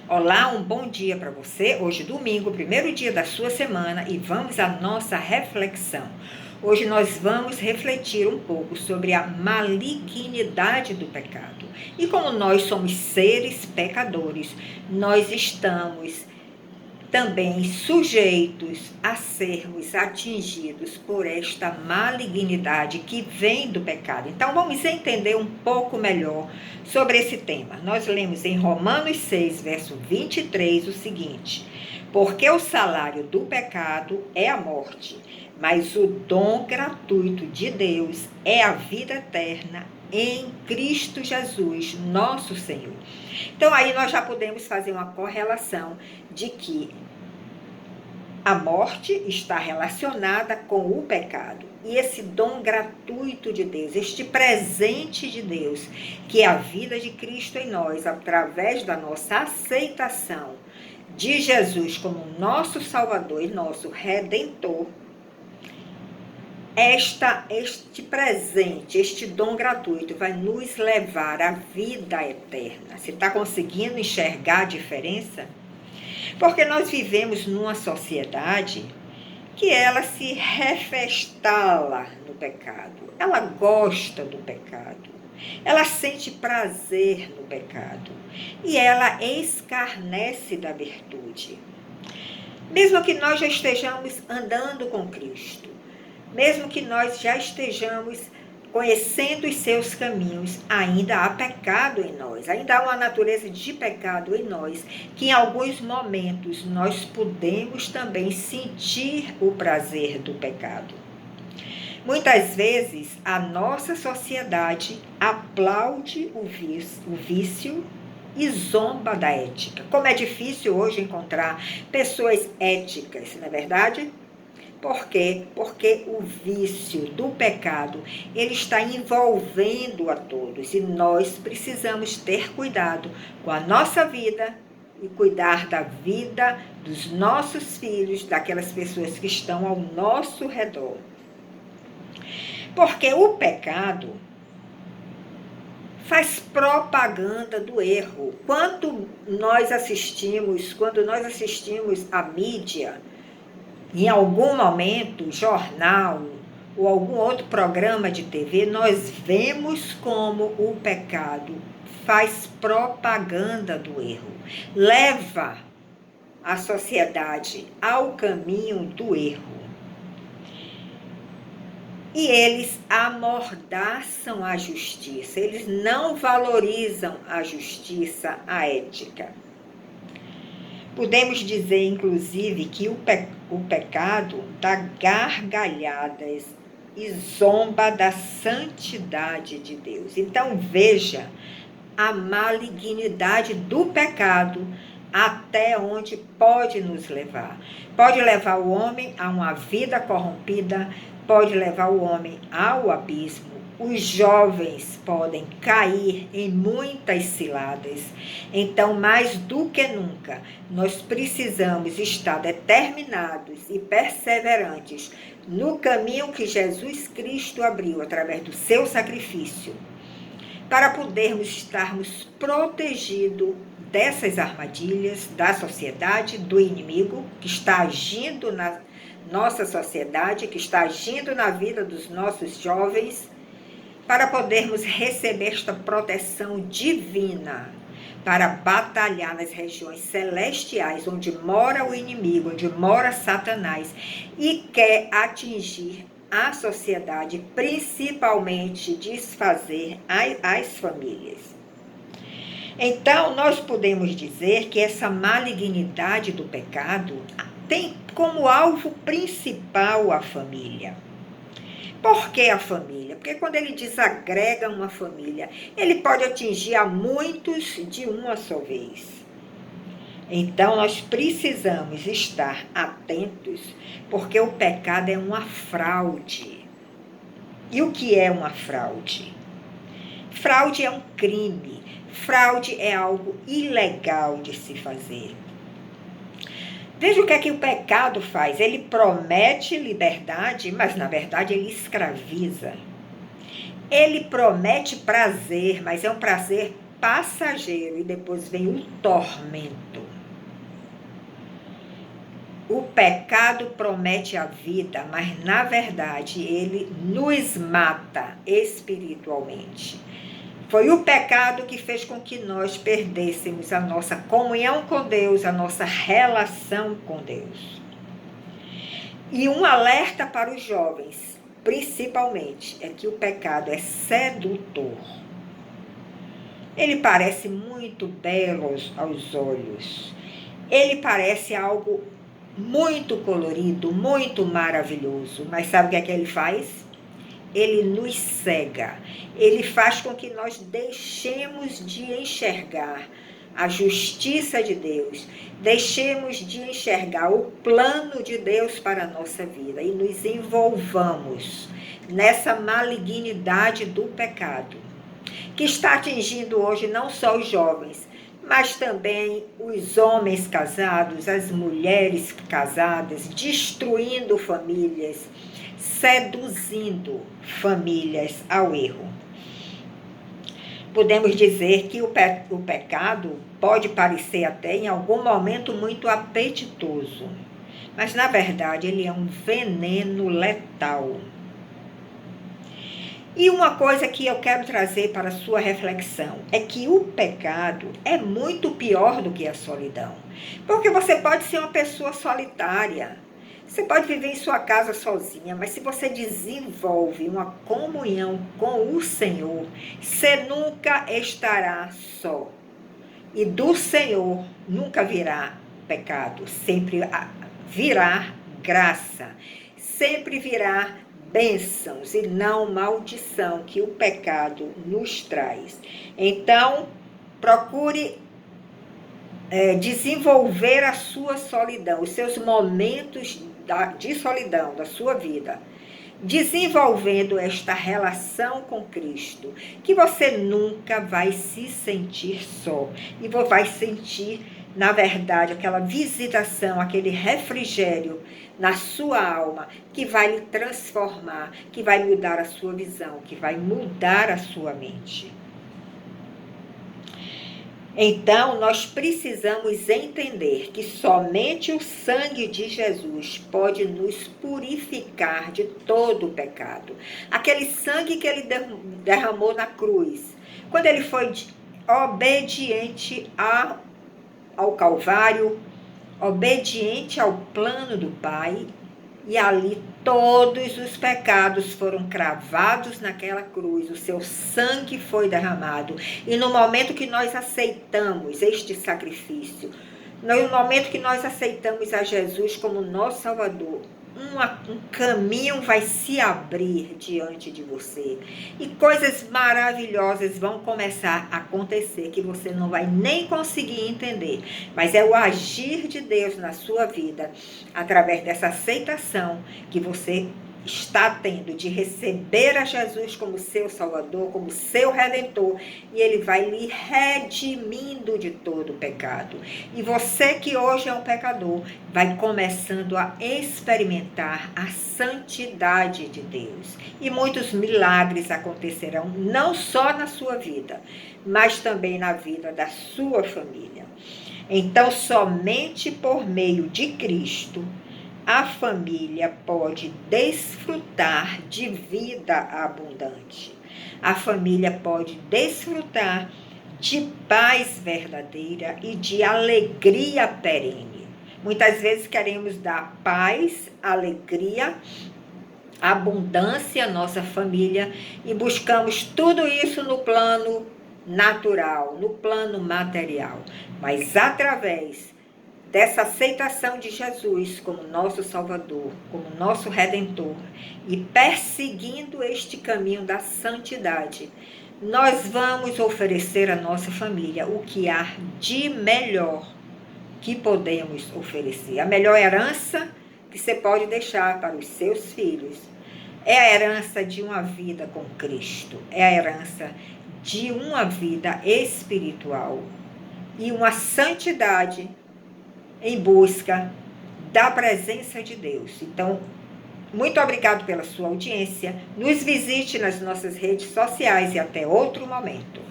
Olá, um bom dia para você. Hoje, domingo, primeiro dia da sua semana, e vamos à nossa reflexão. Hoje nós vamos refletir um pouco sobre a malignidade do pecado. E como nós somos seres pecadores, nós estamos também sujeitos a sermos atingidos por esta malignidade que vem do pecado. Então vamos entender um pouco melhor sobre esse tema. Nós lemos em Romanos 6, verso 23, o seguinte: porque o salário do pecado é a morte, mas o dom gratuito de Deus é a vida eterna em Cristo Jesus, nosso Senhor. Então aí nós já podemos fazer uma correlação de que a morte está relacionada com o pecado. E esse dom gratuito de Deus, este presente de Deus, que é a vida de Cristo em nós, através da nossa aceitação de Jesus como nosso Salvador e nosso Redentor, este presente, este dom gratuito vai nos levar à vida eterna. Você está conseguindo enxergar a diferença? Porque nós vivemos numa sociedade que ela se refestala no pecado. Ela gosta do pecado. Ela sente prazer no pecado. E ela escarnece da virtude. Mesmo que nós já estejamos andando com Cristo, mesmo que nós já estejamos conhecendo os seus caminhos, ainda há pecado em nós, ainda há uma natureza de pecado em nós, que em alguns momentos nós podemos também sentir o prazer do pecado. Muitas vezes a nossa sociedade aplaude o vício e zomba da ética. Como é difícil hoje encontrar pessoas éticas, não é verdade? Por quê? Porque o vício do pecado, ele está envolvendo a todos e nós precisamos ter cuidado com a nossa vida e cuidar da vida dos nossos filhos, daquelas pessoas que estão ao nosso redor. Porque o pecado faz propaganda do erro. Quando nós assistimos a mídia, em algum momento, jornal ou algum outro programa de TV, nós vemos como o pecado faz propaganda do erro, leva a sociedade ao caminho do erro. E eles amordaçam a justiça, eles não valorizam a justiça, a ética. Podemos dizer, inclusive, que o pecado dá gargalhadas e zomba da santidade de Deus. Então, veja a malignidade do pecado até onde pode nos levar. Pode levar o homem a uma vida corrompida, pode levar o homem ao abismo. Os jovens podem cair em muitas ciladas. Então, mais do que nunca, nós precisamos estar determinados e perseverantes no caminho que Jesus Cristo abriu através do seu sacrifício, para podermos estarmos protegidos dessas armadilhas da sociedade, do inimigo que está agindo na nossa sociedade, que está agindo na vida dos nossos jovens, para podermos receber esta proteção divina, para batalhar nas regiões celestiais, onde mora o inimigo, onde mora Satanás, e quer atingir a sociedade, principalmente desfazer as famílias. Então, nós podemos dizer que essa malignidade do pecado tem como alvo principal a família. Por que a família? Porque quando ele desagrega uma família, ele pode atingir a muitos de uma só vez. Então, nós precisamos estar atentos, porque o pecado é uma fraude. E o que é uma fraude? Fraude é um crime. Fraude é algo ilegal de se fazer. Veja o que o pecado faz. Ele promete liberdade, mas na verdade ele escraviza. Ele promete prazer, mas é um prazer passageiro e depois vem o tormento. O pecado promete a vida, mas na verdade ele nos mata espiritualmente. Foi o pecado que fez com que nós perdêssemos a nossa comunhão com Deus, a nossa relação com Deus. E um alerta para os jovens, principalmente, é que o pecado é sedutor. Ele parece muito belo aos olhos. Ele parece algo muito colorido, muito maravilhoso. Mas sabe o que ele faz? Ele nos cega. Ele faz com que nós deixemos de enxergar a justiça de Deus, deixemos de enxergar o plano de Deus para a nossa vida e nos envolvamos nessa malignidade do pecado, que está atingindo hoje não só os jovens, mas também os homens casados, as mulheres casadas, destruindo famílias, seduzindo famílias ao erro. Podemos dizer que o pecado pode parecer até em algum momento muito apetitoso, mas na verdade ele é um veneno letal. E uma coisa que eu quero trazer para a sua reflexão é que o pecado é muito pior do que a solidão. Porque você pode ser uma pessoa solitária, você pode viver em sua casa sozinha, mas se você desenvolve uma comunhão com o Senhor, você nunca estará só. E do Senhor nunca virá pecado, sempre virá graça, sempre virá bênçãos e não maldição que o pecado nos traz. Então, procure desenvolver a sua solidão, os seus momentos de solidão da sua vida, desenvolvendo esta relação com Cristo, que você nunca vai se sentir só e vai sentir, na verdade, aquela visitação, aquele refrigério na sua alma, que vai lhe transformar, que vai mudar a sua visão, que vai mudar a sua mente. Então, nós precisamos entender que somente o sangue de Jesus pode nos purificar de todo o pecado. Aquele sangue que ele derramou na cruz, quando ele foi obediente ao Calvário, obediente ao plano do Pai, e ali todos os pecados foram cravados naquela cruz, o seu sangue foi derramado. E no momento que nós aceitamos este sacrifício, no momento que nós aceitamos a Jesus como nosso Salvador, um caminho vai se abrir diante de você. E coisas maravilhosas vão começar a acontecer que você não vai nem conseguir entender. Mas é o agir de Deus na sua vida, através dessa aceitação que você está tendo de receber a Jesus como seu Salvador, como seu Redentor, e Ele vai lhe redimindo de todo o pecado. E você que hoje é um pecador, vai começando a experimentar a santidade de Deus. E muitos milagres acontecerão, não só na sua vida, mas também na vida da sua família. Então, somente por meio de Cristo, a família pode desfrutar de vida abundante. A família pode desfrutar de paz verdadeira e de alegria perene. Muitas vezes queremos dar paz, alegria, abundância à nossa família e buscamos tudo isso no plano natural, no plano material. Mas através dessa aceitação de Jesus como nosso Salvador, como nosso Redentor, e perseguindo este caminho da santidade, nós vamos oferecer à nossa família o que há de melhor que podemos oferecer. A melhor herança que você pode deixar para os seus filhos é a herança de uma vida com Cristo, é a herança de uma vida espiritual e uma santidade em busca da presença de Deus. Então, muito obrigado pela sua audiência. Nos visite nas nossas redes sociais e até outro momento.